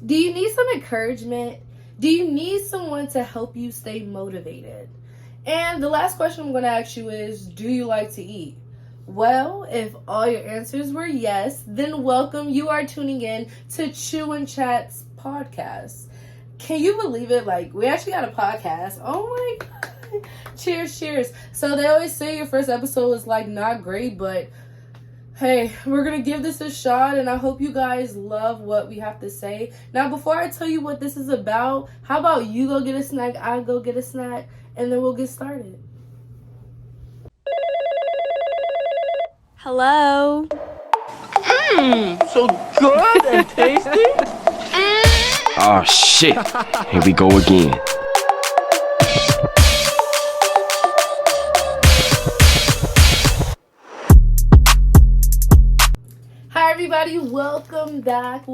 Do you need some encouragement? Do you need someone to help you stay motivated? And the last question I'm going to ask you is, do you like to eat? Well, if all your answers were yes, then welcome. You are tuning in to Chew and Chat's podcast. Can you believe it? Like, we actually got a podcast. Oh my God. Cheers. So they always say your first episode is like not great, but hey, we're going to give this a shot, and I hope you guys love what we have to say. Now, before I tell you what this is about, how about you go get a snack, I go get a snack, and then we'll get started. Hello. So good and tasty. Oh shit, here we go again. Hi everybody, welcome back.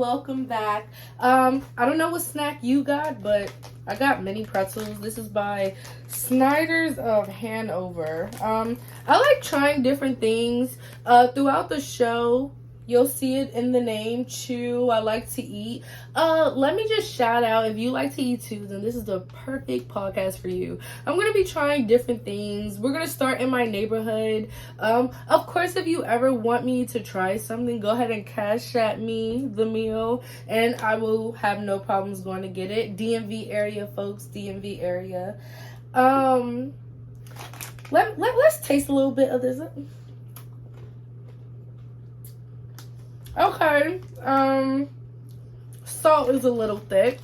I don't know what snack you got, but I got mini pretzels. This is by Snyders of Hanover. I like trying different things throughout the show. You'll see it in the name, Chew. I like to eat. Let me just shout out, if you like to eat too, then this is the perfect podcast for you. I'm going to be trying different things. We're going to start in my neighborhood. Of course, if you ever want me to try something, go ahead and cash at me the meal, and I will have no problems going to get it. DMV area, folks, DMV area. Let's taste a little bit of this. Okay, salt is a little thick.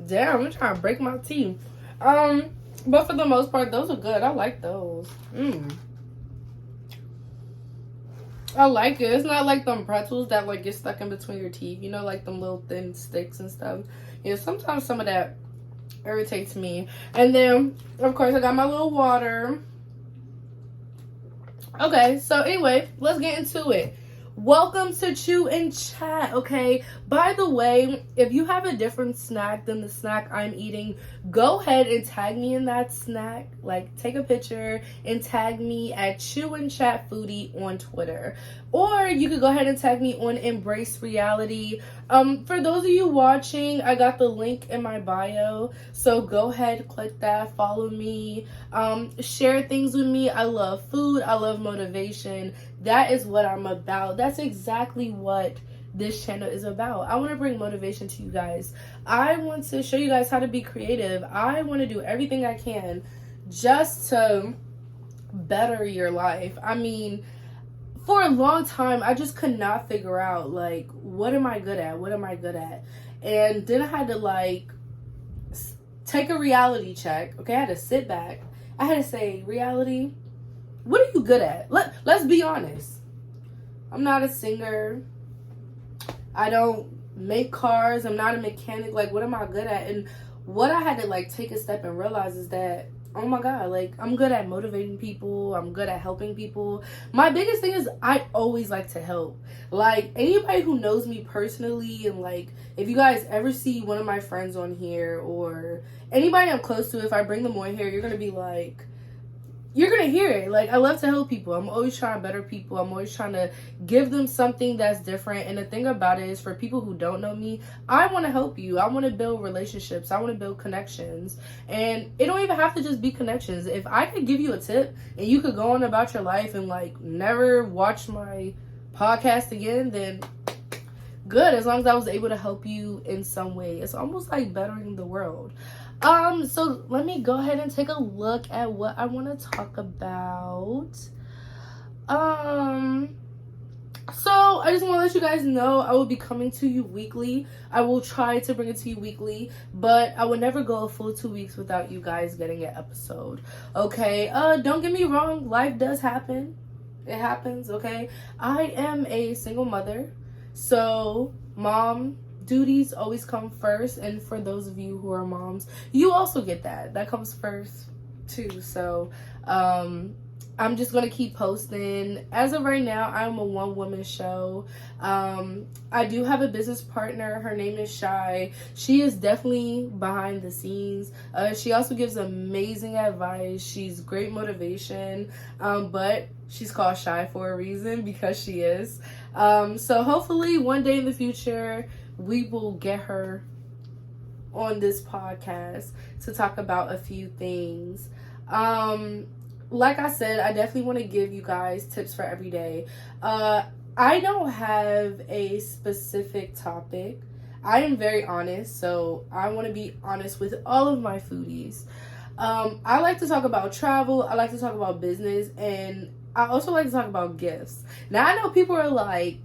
Damn, I'm trying to break my teeth. But for the most part, those are good. I like those. I like it. It's not like them pretzels that like get stuck in between your teeth. You know, like them little thin sticks and stuff. Yeah, sometimes some of that irritates me. And then, of course, I got my little water. Okay, so anyway, let's get into it. Welcome to Chew and Chat, okay? By the way, if you have a different snack than the snack I'm eating, go ahead and tag me in that snack. Like, take a picture and tag me at ChewNChatfoodie on Twitter. Or you could go ahead and tag me on Embrace Reality. For those of you watching, I got the link in my bio. So go ahead, click that, follow me, share things with me. I love food. I love motivation. That is what I'm about. That's exactly what this channel is about. I want to bring motivation to you guys. I want to show you guys how to be creative. I want to do everything I can just to better your life. I mean, for a long time, I just could not figure out, like, what am I good at? And then I had to, like, take a reality check. Okay, I had to sit back. I had to say, reality, what are you good at? Let's be honest. I'm not a singer. I don't make cars. I'm not a mechanic. Like, what am I good at? And what I had to, like, take a step and realize is that, oh my God, like, I'm good at motivating people. I'm good at helping people. My biggest thing is I always like to help. Like, anybody who knows me personally, and, like, if you guys ever see one of my friends on here or anybody I'm close to, if I bring them on here, you're going to be like, you're going to hear it. Like, I love to help people. I'm always trying to better people. I'm always trying to give them something that's different. And the thing about it is, for people who don't know me, I want to help you. I want to build relationships. I want to build connections. And it don't even have to just be connections. If I could give you a tip and you could go on about your life and, like, never watch my podcast again, then good. As long as I was able to help you in some way. It's almost like bettering the world. So let me go ahead and take a look at what I want to talk about. So I just want to let you guys know I will be coming to you weekly. I will try to bring it to you weekly, but I will never go a full 2 weeks without you guys getting an episode. Okay, don't get me wrong, life does happen. It happens, okay? I am a single mother, so mom duties always come first, and for those of you who are moms, you also get that comes first too. So I'm just gonna keep posting. As of right now, I'm a one-woman show. I do have a business partner. Her name is Shy. She is definitely behind the scenes. She also gives amazing advice. She's great motivation, but she's called Shy for a reason, because she is. So hopefully one day in the future we will get her on this podcast to talk about a few things. Like I said, I definitely want to give you guys tips for every day. I don't have a specific topic. I am very honest, so I want to be honest with all of my foodies. I like to talk about travel, I like to talk about business, and I also like to talk about gifts. Now, I know people are like,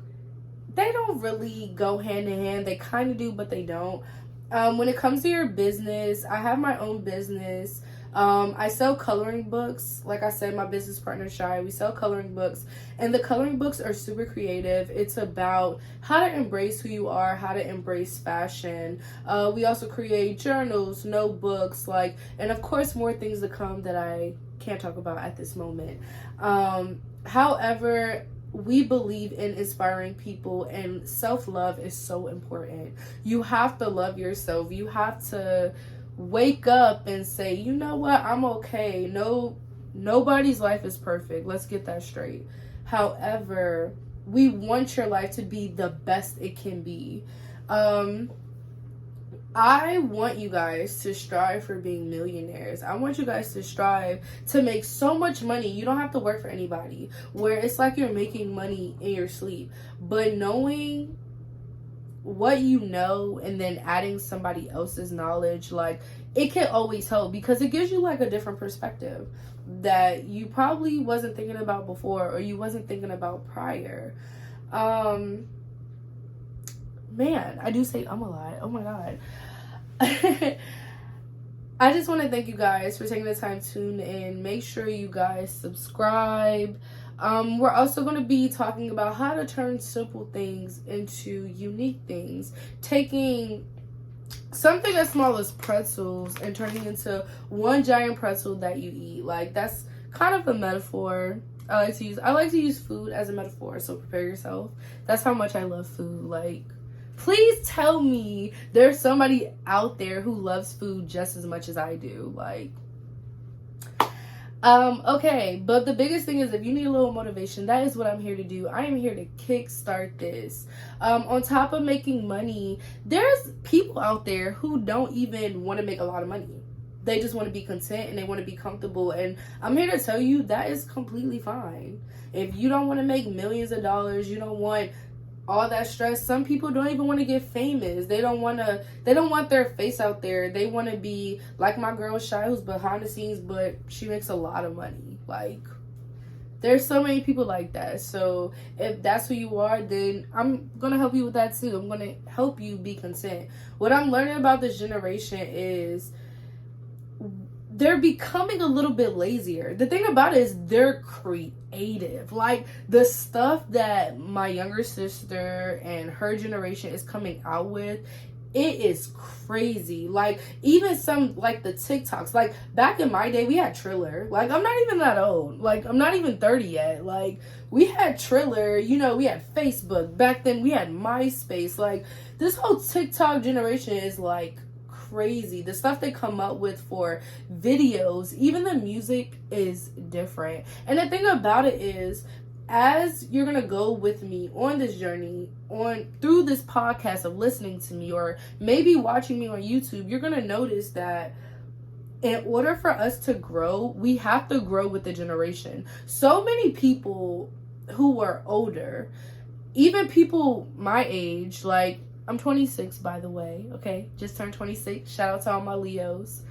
they don't really go hand in hand. They kind of do, but they don't. When it comes to your business, I have my own business. I sell coloring books. Like I said, my business partner Shy, we sell coloring books, and the coloring books are super creative. It's about how to embrace who you are, how to embrace fashion. We also create journals, notebooks, and of course more things to come that I can't talk about at this moment. However, we believe in inspiring people, and self-love is so important. You have to love yourself. You have to wake up and say, you know what, I'm okay. Nobody's life is perfect. Let's get that straight. However, we want your life to be the best it can be. I want you guys to strive for being millionaires. I want you guys to strive to make so much money. You don't have to work for anybody, where it's like you're making money in your sleep. But knowing what you know and then adding somebody else's knowledge, it can always help, because it gives you a different perspective that you probably wasn't thinking about before, or you wasn't thinking about prior. Man, I do say I'm a lot. Oh my god. I just want to thank you guys for taking the time to tune in. Make sure you guys subscribe. We're also going to be talking about how to turn simple things into unique things. Taking something as small as pretzels and turning into one giant pretzel that you eat. That's kind of a metaphor I like to use food as a metaphor, so prepare yourself. That's how much I love food. Please tell me there's somebody out there who loves food just as much as I do. Okay, but the biggest thing is, if you need a little motivation, that is what I'm here to do. I am here to kickstart this. On top of making money, there's people out there who don't even want to make a lot of money. They just want to be content and they want to be comfortable. And I'm here to tell you that is completely fine. If you don't want to make millions of dollars, you don't want all that stress. Some people don't even want to get famous. They don't want their face out there. They want to be like my girl Shy, who's behind the scenes, but she makes a lot of money. There's so many people like that. So if that's who you are, then I'm gonna help you with that too. I'm gonna help you be content. What I'm learning about this generation is they're becoming a little bit lazier. The thing about it is they're creative. The stuff that my younger sister and her generation is coming out with, it is crazy. Even some, the TikToks. Back in my day, we had Triller. I'm not even that old. I'm not even 30 yet. We had Triller. We had Facebook. Back then, we had MySpace. This whole TikTok generation is, crazy. The stuff they come up with for videos, even the music is different. And the thing about it is, as you're gonna go with me on this journey, through this podcast of listening to me, or maybe watching me on YouTube, you're gonna notice that in order for us to grow, we have to grow with the generation. So many people who are older, even people my age, I'm 26, by the way, okay? Just turned 26. Shout out to all my Leos.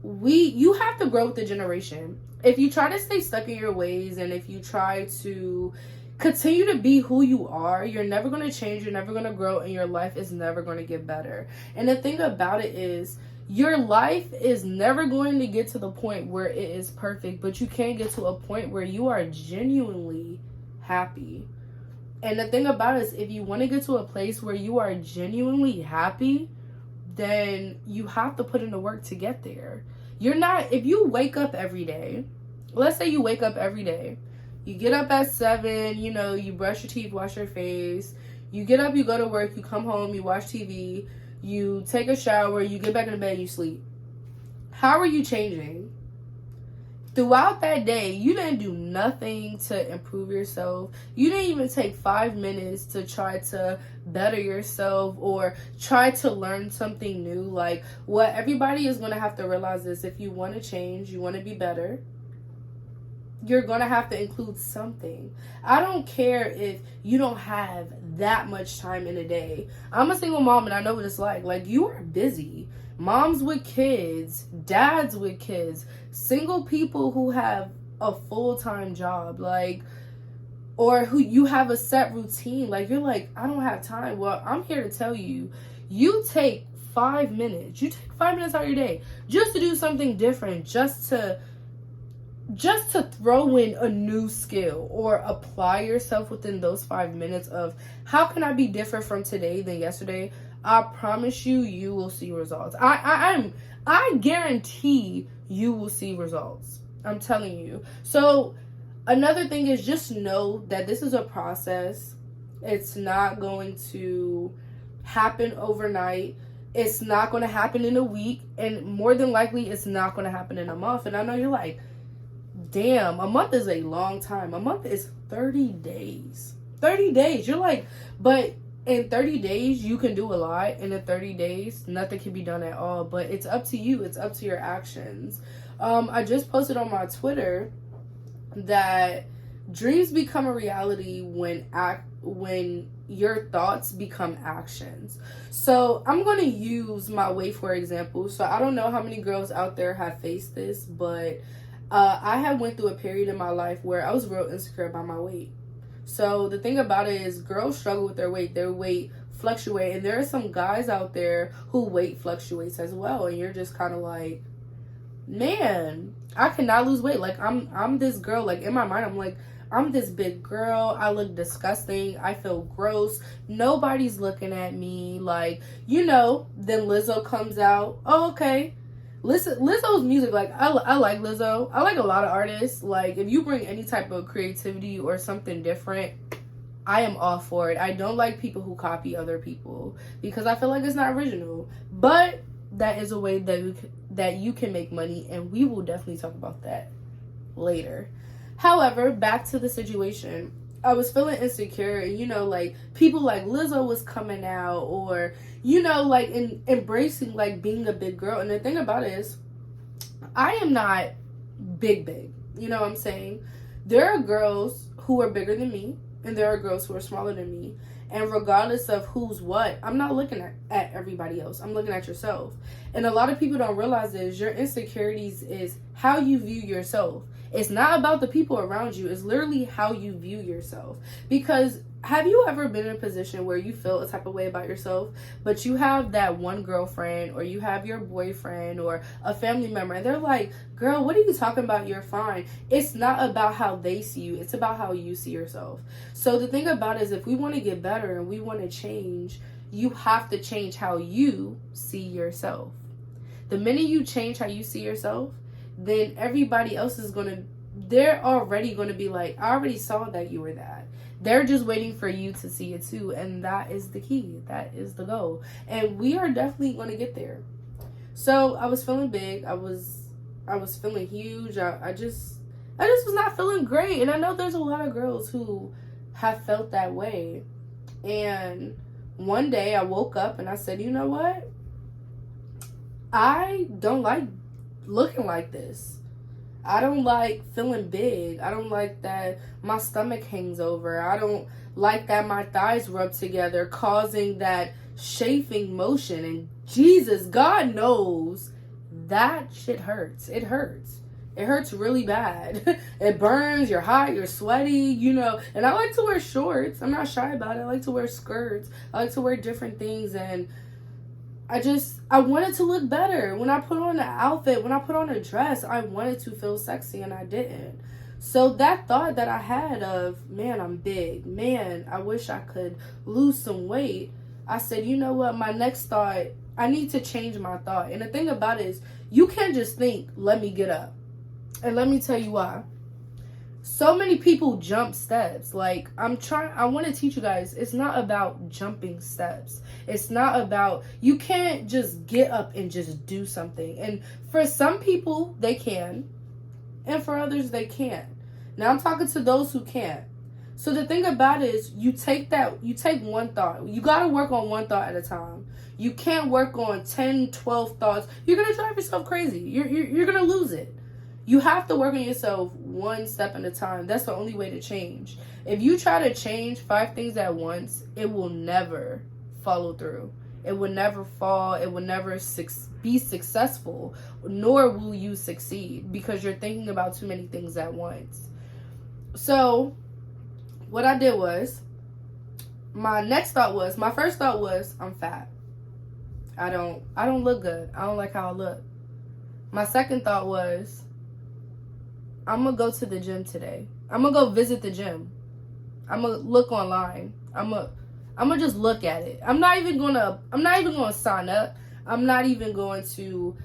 You have to grow with the generation. If you try to stay stuck in your ways, and if you try to continue to be who you are, you're never going to change, you're never going to grow, and your life is never going to get better. And the thing about it is, your life is never going to get to the point where it is perfect, but you can get to a point where you are genuinely happy. And the thing about it is, if you want to get to a place where you are genuinely happy, then you have to put in the work to get there. If you wake up every day, let's say you wake up every day, you get up at 7, you brush your teeth, wash your face, you get up, you go to work, you come home, you watch TV, you take a shower, you get back in the bed, you sleep. How are you changing? throughout that day, you didn't do nothing to improve yourself. You didn't even take 5 minutes to try to better yourself or try to learn something new. Like, what everybody is going to have to realize is if you want to change, you want to be better, you're going to have to include something. I don't care if you don't have that much time in a day. I'm a single mom and I know what it's like. Like, you are busy. Moms with kids, dads with kids, single people who have a full-time job, like, or who you have a set routine. Like, you're like, I don't have time. Well, I'm here to tell you, you take 5 minutes. You take 5 minutes out of your day just to do something different, just to throw in a new skill or apply yourself within those 5 minutes of how can I be different from today than yesterday. I promise you, you will see results. I guarantee you will see results. I'm telling you. So another thing is just know that this is a process. It's not going to happen overnight. It's not going to happen in a week. And more than likely, it's not going to happen in a month. And I know you're like, damn, a month is a long time. A month is 30 days. 30 days. You're like, but in 30 days, you can do a lot. And in 30 days, nothing can be done at all. But it's up to you. It's up to your actions. I just posted on my Twitter that dreams become a reality when your thoughts become actions. So I'm going to use my weight for example. So I don't know how many girls out there have faced this, but I have went through a period in my life where I was real insecure about my weight. So the thing about it is girls struggle with their weight fluctuate, and there are some guys out there who weight fluctuates as well, and you're just kind of like, man, I cannot lose weight. Like, I'm this girl, like, in my mind, I'm like, I'm this big girl, I look disgusting, I feel gross, nobody's looking at me, like, you know. Then Lizzo comes out. Oh, okay. Lizzo's music, like, I like Lizzo. I like a lot of artists. Like, if you bring any type of creativity or something different, I am all for it. I don't like people who copy other people because I feel like it's not original. But that is a way that you can make money, and we will definitely talk about that later. However, back to the situation. I was feeling insecure, and, you know, like, people like Lizzo was coming out, or, you know, like, embracing, like, being a big girl. And the thing about it is, I am not big. You know what I'm saying? There are girls who are bigger than me, and there are girls who are smaller than me. And regardless of who's what, I'm not looking at everybody else. I'm looking at yourself. And a lot of people don't realize is your insecurities is how you view yourself. It's not about the people around you. It's literally how you view yourself. Because have you ever been in a position where you feel a type of way about yourself, but you have that one girlfriend, or you have your boyfriend or a family member, and they're like, girl, what are you talking about? You're fine. It's not about how they see you. It's about how you see yourself. So the thing about it is, if we want to get better and we want to change, you have to change how you see yourself. The minute you change how you see yourself, then everybody else is they're already going to be like, I already saw that you were that. They're just waiting for you to see it too. And that is the key. That is the goal. And we are definitely going to get there. So I was feeling big. I was feeling huge. I just was not feeling great. And I know there's a lot of girls who have felt that way. And one day I woke up and I said, you know what? I don't like looking like this. I don't like feeling big. I don't like that my stomach hangs over. I don't like that my thighs rub together, causing that chafing motion. And Jesus, God knows that shit hurts. It hurts. It hurts really bad. It burns, you're hot, you're sweaty, you know. And I like to wear shorts. I'm not shy about it. I like to wear skirts. I like to wear different things. And I wanted to look better. When I put on an outfit, when I put on a dress, I wanted to feel sexy, and I didn't. So that thought that I had of, man, I'm big. Man, I wish I could lose some weight. I said, you know what? My next thought, I need to change my thought. And the thing about it is, you can't just think, let me get up. And let me tell you why. So many people jump steps. Like, I want to teach you guys, it's not about jumping steps. It's not about, you can't just get up and just do something. And for some people, they can. and for others they can't. Now I'm talking to those who can't. So the thing about it is, you take one thought. You got to work on one thought at a time. You can't work on 10, 12 thoughts. You're going to drive yourself crazy. You're going to lose it. You have to work on yourself one step at a time. That's the only way to change. If you try to change 5 things at once, it will never follow through. It will never fall. It will never be successful, nor will you succeed, because you're thinking about too many things at once. So what I did was, my first thought was, I'm fat. I don't look good. I don't like how I look. My second thought was, I'm going to go to the gym today. I'm going to go visit the gym. I'm going to look online. I'm going to just look at it. I'm not even going to sign up. I'm not even going to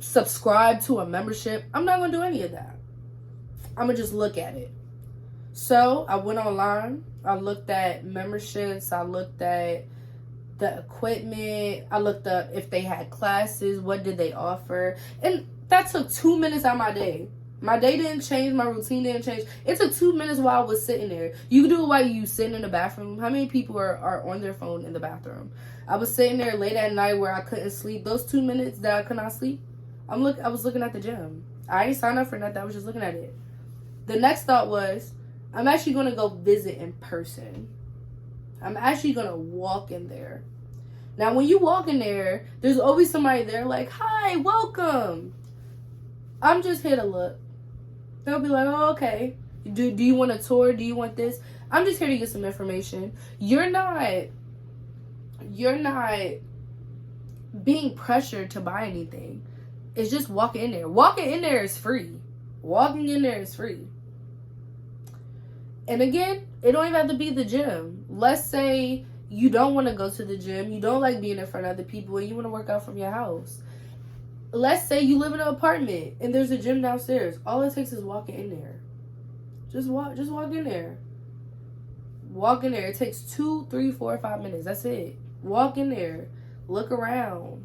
subscribe to a membership. I'm not going to do any of that. I'm going to just look at it. So I went online. I looked at memberships. I looked at the equipment. I looked up if they had classes. What did they offer? And that took 2 minutes out of my day. My day didn't change. My routine didn't change. It took 2 minutes while I was sitting there. You can do it while you sitting in the bathroom. How many people are on their phone in the bathroom? I was sitting there late at night where I couldn't sleep. Those 2 minutes that I could not sleep, I was looking at the gym. I ain't signed up for nothing. I was just looking at it. The next thought was, I'm actually going to go visit in person. I'm actually going to walk in there. Now, when you walk in there, there's always somebody there like, hi, welcome. I'm just here to look. They'll be like, oh, okay. Do you want a tour? Do you want this? I'm just here to get some information. You're not being pressured to buy anything. It's just walking in there. Walking in there is free. Walking in there is free. And again, it don't even have to be the gym. Let's say you don't want to go to the gym. You don't like being in front of other people, and you want to work out from your house. Let's say you live in an apartment and there's a gym downstairs. All it takes is walking in there. Just walk in there. Walk in there. It takes 2, 3, 4, 5 minutes. That's it. Walk in there. Look around.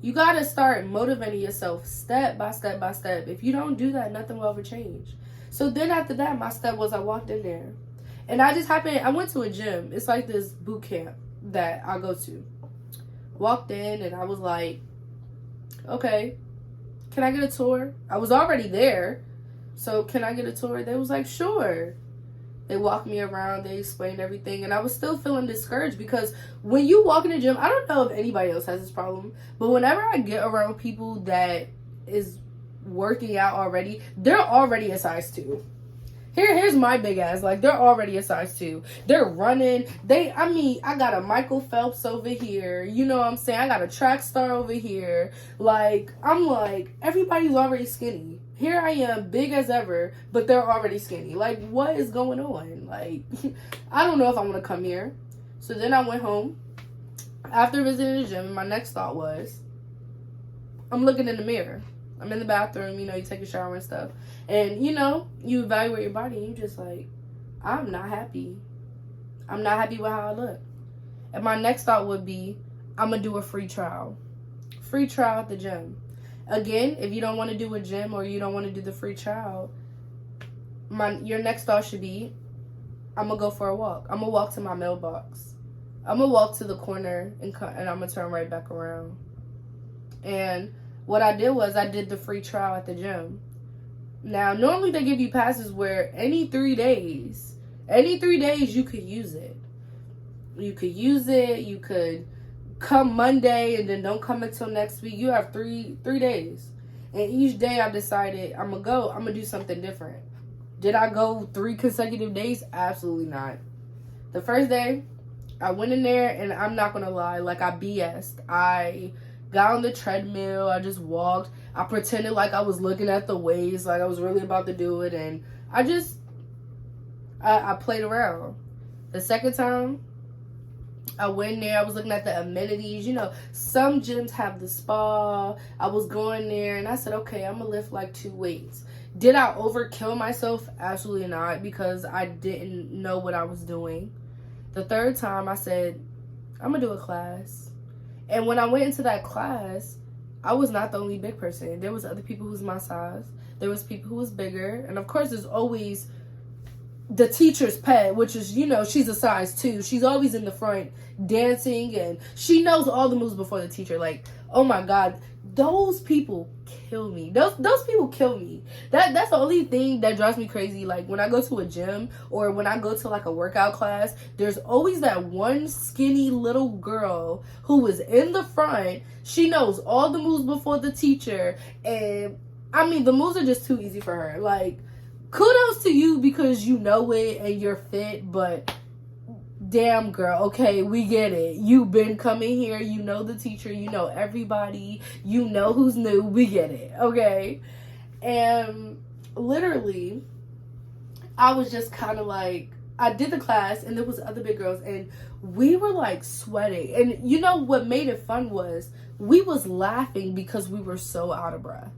You got to start motivating yourself step by step by step. If you don't do that, nothing will ever change. So then after that, my step was I walked in there. And I went to a gym. It's like this boot camp that I go to. Walked in and I was like, okay, can I get a tour? I was already there. So can I get a tour? They was like, sure. They walked me around. They explained everything. And I was still feeling discouraged because when you walk in the gym, I don't know if anybody else has this problem, but whenever I get around people that is working out already, they're already a size 2. Here's my big ass. Like, they're already a size 2. They're running. I got a Michael Phelps over here. You know what I'm saying? I got a track star over here. Like, I'm like, everybody's already skinny. Here I am, big as ever, but they're already skinny. Like, what is going on? Like, I don't know if I want to come here. So then I went home. After visiting the gym, my next thought was, I'm looking in the mirror. I'm in the bathroom, you take a shower and stuff. And, you evaluate your body and you're just like, I'm not happy. I'm not happy with how I look. And my next thought would be, I'm going to do a free trial. Free trial at the gym. Again, if you don't want to do a gym or you don't want to do the free trial, your next thought should be, I'm going to go for a walk. I'm going to walk to my mailbox. I'm going to walk to the corner and I'm going to turn right back around. And what I did was I did the free trial at the gym. Now, normally they give you passes where any 3 days you could use it. You could come Monday and then don't come until next week. You have three days. And each day I decided I'm going to do something different. Did I go 3 consecutive days? Absolutely not. The first day, I went in there and I'm not going to lie, like I BS'd. I got on the treadmill. I just walked. I pretended like I was looking at the weights, like I was really about to do it. And I played around. The second time, I went there. I was looking at the amenities. Some gyms have the spa. I was going there and I said, okay, I'm going to lift like 2 weights. Did I overkill myself? Absolutely not, because I didn't know what I was doing. The third time I said, I'm going to do a class. And when I went into that class, I was not the only big person. There was other people who's my size. There was people who was bigger. And of course, there's always the teacher's pet, which is, you know, she's a size 2. She's always in the front dancing, and she knows all the moves before the teacher. Like, oh my God, those people kill me. Those people kill me. That's the only thing that drives me crazy. Like, when I go to a gym or when I go to like a workout class, there's always that one skinny little girl who is in the front. She knows all the moves before the teacher, and I mean, the moves are just too easy for her. Like, kudos to you because you know it and you're fit, but damn, girl, okay, we get it. You've been coming here, you know the teacher, you know everybody, you know who's new, we get it, okay? And literally, I was just kind of like, I did the class, and there was other big girls, and we were like sweating. And you know what made it fun was, we was laughing because we were so out of breath.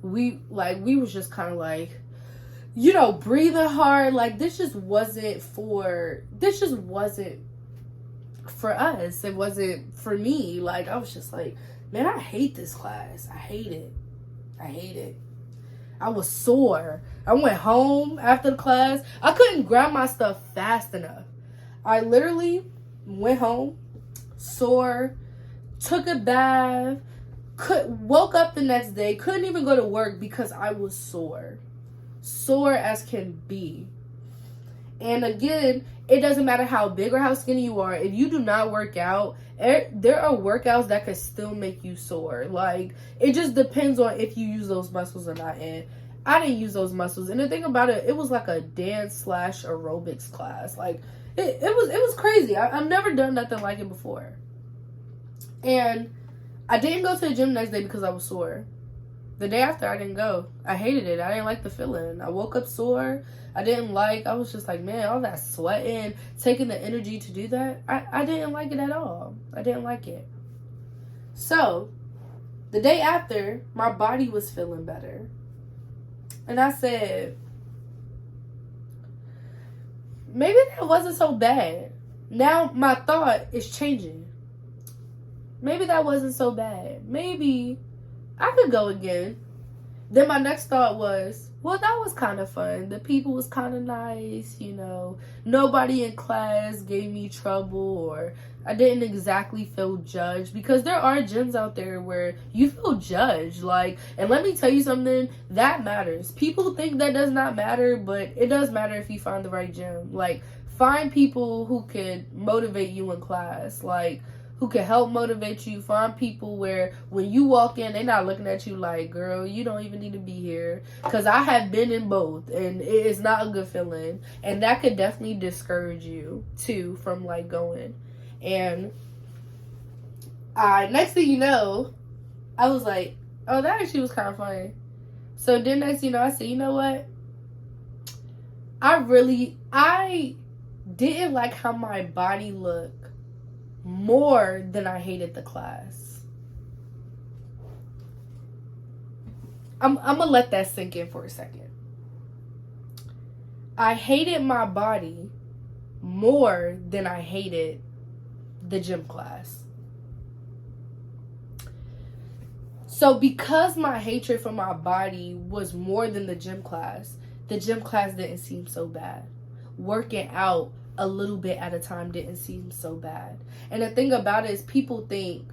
We was just kind of like, you know, breathing hard. Like, this just wasn't for us. It wasn't for me. Like, I was just like, man, I hate this class. I hate it. I was sore. I went home after the class. I couldn't grab my stuff fast enough. I literally went home, sore, took a bath, woke up the next day, couldn't even go to work because I was sore as can be. And again, it doesn't matter how big or how skinny you are. If you do not work out, there are workouts that could still make you sore. Like, it just depends on if you use those muscles or not. And I didn't use those muscles. And the thing about it, it was like a dance / aerobics class. Like, it was crazy. I've never done nothing like it before. And I didn't go to the gym the next day because I was sore. The day after, I didn't go. I hated it. I didn't like the feeling. I woke up sore. I was just like, man, all that sweating, taking the energy to do that, I didn't like it at all. I didn't like it. So, the day after, my body was feeling better. And I said, maybe that wasn't so bad. Now, my thought is changing. Maybe that wasn't so bad. Maybe I could go again. Then my next thought was, well, that was kind of fun. The people was kind of nice, you know. Nobody in class gave me trouble, or I didn't exactly feel judged, because there are gyms out there where you feel judged. Like, and let me tell you something, that matters. People think that does not matter, but it does matter if you find the right gym. Like, find people who can motivate you in class. Like, who can help motivate you. Find people where when you walk in, they're not looking at you like, girl, you don't even need to be here. Because I have been in both, and it is not a good feeling. And that could definitely discourage you, too, from, like, going. And next thing you know, I was like, oh, that actually was kind of funny. So then next thing you know, I said, you know what? I didn't like how my body looked more than I hated the class. I'm gonna let that sink in for a second. I hated my body more than I hated the gym class. So because my hatred for my body was more than the gym class didn't seem so bad. Working out a little bit at a time didn't seem so bad. And the thing about it is, people think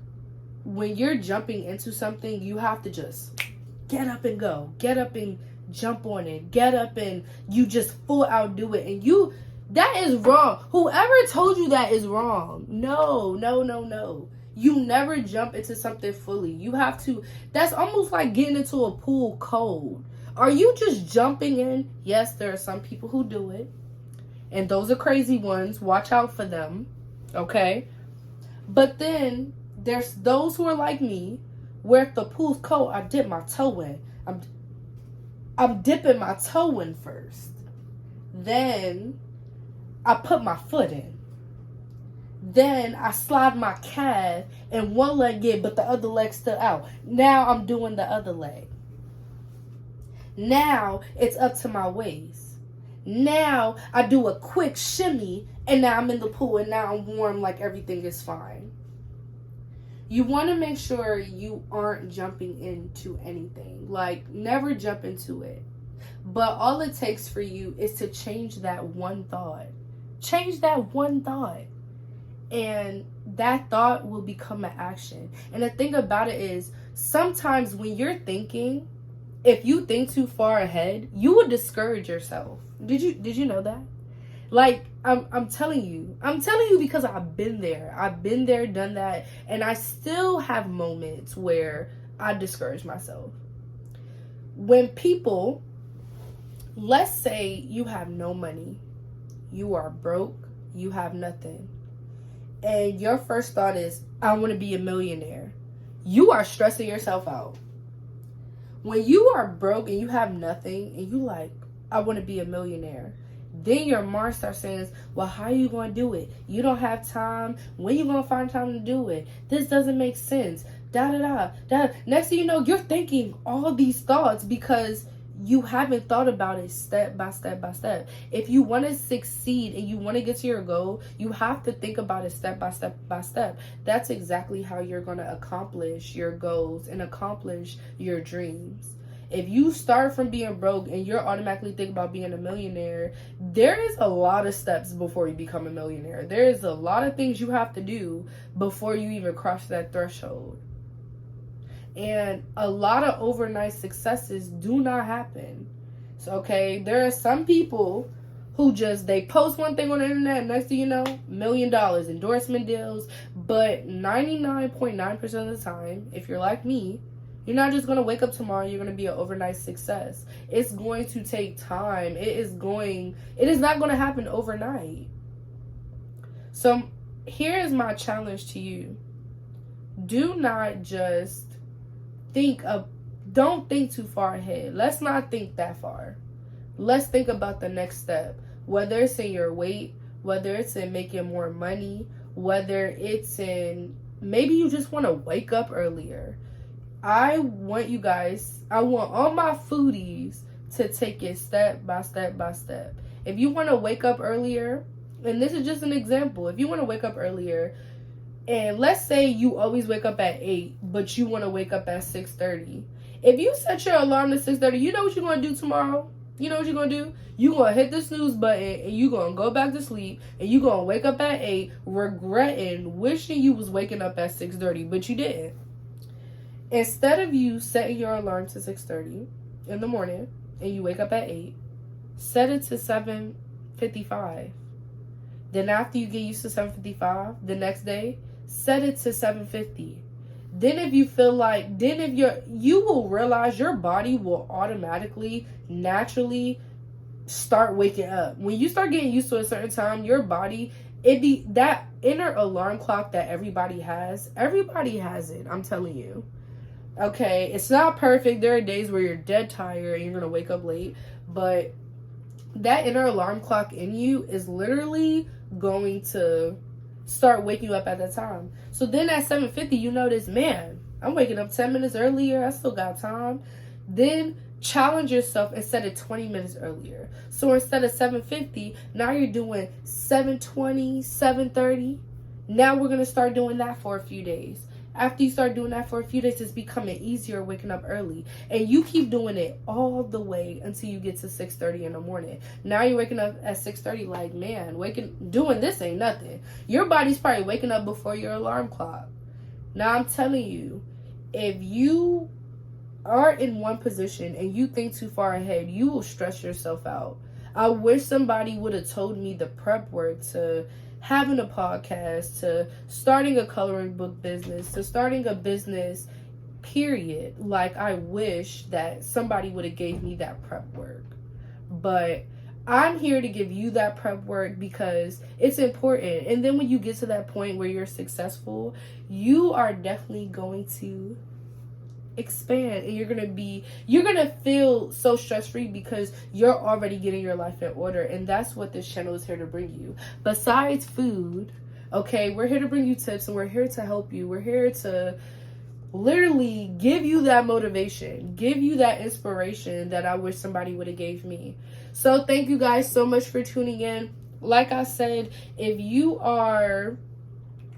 when you're jumping into something, you have to just get up and go. Get up and jump on it. Get up and you just full out do it. And that is wrong. Whoever told you that is wrong. No. You never jump into something fully. You have to, that's almost like getting into a pool cold. Are you just jumping in? Yes, there are some people who do it. And those are crazy ones. Watch out for them. Okay? But then there's those who are like me, where if the pool's cold, I dip my toe in. I'm dipping my toe in first. Then I put my foot in. Then I slide my calf and one leg in, but the other leg still out. Now I'm doing the other leg. Now it's up to my waist. Now I do a quick shimmy, and now I'm in the pool, and now I'm warm like everything is fine. You want to make sure you aren't jumping into anything. Like, never jump into it. But all it takes for you is to change that one thought. Change that one thought. And that thought will become an action. And the thing about it is, sometimes when you're thinking, if you think too far ahead, you will discourage yourself. Did you know that? Like, I'm telling you because I've been there, done that, and I still have moments where I discourage myself. When people, let's say you have no money, you are broke, you have nothing, and your first thought is, I want to be a millionaire. You are stressing yourself out. When you are broke and you have nothing, and you like, I want to be a millionaire, then your mind starts saying, well, how are you going to do it? You don't have time. When you going to find time to do it? This doesn't make sense. Da. Next thing you know, you're thinking all these thoughts because you haven't thought about it step by step by step. If you want to succeed and you want to get to your goal, you have to think about it step by step by step. That's exactly how you're going to accomplish your goals and accomplish your dreams. If you start from being broke and you're automatically thinking about being a millionaire, there is a lot of steps before you become a millionaire. There is a lot of things you have to do before you even cross that threshold. And a lot of overnight successes do not happen. So, okay, there are some people who just, they post one thing on the internet, next thing you know, $1 million endorsement deals. But 99.9% of the time, if you're like me, you're not just going to wake up tomorrow, you're going to be an overnight success. It's going to take time. It is not going to happen overnight. So here is my challenge to you. Do not just don't think too far ahead. Let's not think that far. Let's think about the next step. Whether it's in your weight, whether it's in making more money, whether it's in, maybe you just want to wake up earlier. I want all my foodies to take it step by step by step. If you want to wake up earlier, and this is just an example, if you want to wake up earlier, and let's say you always wake up at 8, but you want to wake up at 6:30. If you set your alarm to 6:30, you know what you're going to do tomorrow? You know what you're going to do? You're going to hit the snooze button, and you're going to go back to sleep, and you're going to wake up at 8, regretting, wishing you was waking up at 6:30, but you didn't. Instead of you setting your alarm to 6:30 in the morning and you wake up at 8, set it to 7:55. Then after you get used to 7:55, the next day, set it to 7:50. Then if you feel like, you will realize your body will automatically, naturally start waking up. When you start getting used to a certain time, your body, that inner alarm clock that everybody has it, I'm telling you. Okay, it's not perfect. There are days where you're dead tired and you're going to wake up late. But that inner alarm clock in you is literally going to start waking you up at that time. So then at 7:50, you notice, man, I'm waking up 10 minutes earlier. I still got time. Then challenge yourself and set it 20 minutes earlier. So instead of 7:50, now you're doing 7:20, 7:30. Now we're going to start doing that for a few days. After you start doing that for a few days, it's becoming easier waking up early. And you keep doing it all the way until you get to 6:30 in the morning. Now you're waking up at 6:30 like, man, doing this ain't nothing. Your body's probably waking up before your alarm clock. Now I'm telling you, if you are in one position and you think too far ahead, you will stress yourself out. I wish somebody would have told me the prep work to having a podcast, to starting a coloring book business, to starting a business, period. Like, I wish that somebody would have gave me that prep work. But I'm here to give you that prep work because it's important. And then when you get to that point where you're successful, you are definitely going to expand, and you're gonna feel so stress-free because you're already getting your life in order. And that's what this channel is here to bring you. Besides food, okay, we're here to bring you tips, and we're here to help you. We're here to literally give you that motivation, give you that inspiration that I wish somebody would have gave me. So thank you guys so much for tuning in. Like I said, if you are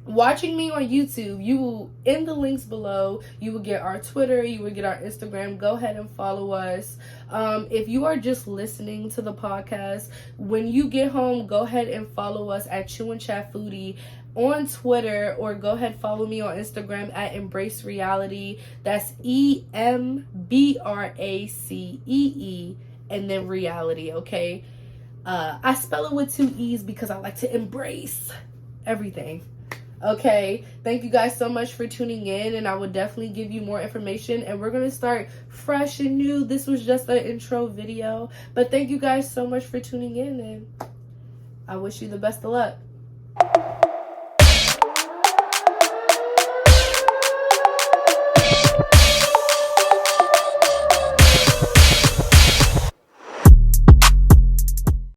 watching me on YouTube, you will, in the links below, you will get our Twitter, you will get our Instagram. Go ahead and follow us. If you are just listening to the podcast, when you get home, go ahead and follow us at ChewNChatfoodie on Twitter, or go ahead follow me on Instagram at Embrace Reality. That's EMBRACEE and then reality, okay? I spell it with 2 E's because I like to embrace everything. Okay, thank you guys so much for tuning in, and I will definitely give you more information, and we're going to start fresh and new. This was just an intro video, but thank you guys so much for tuning in, and I wish you the best of luck.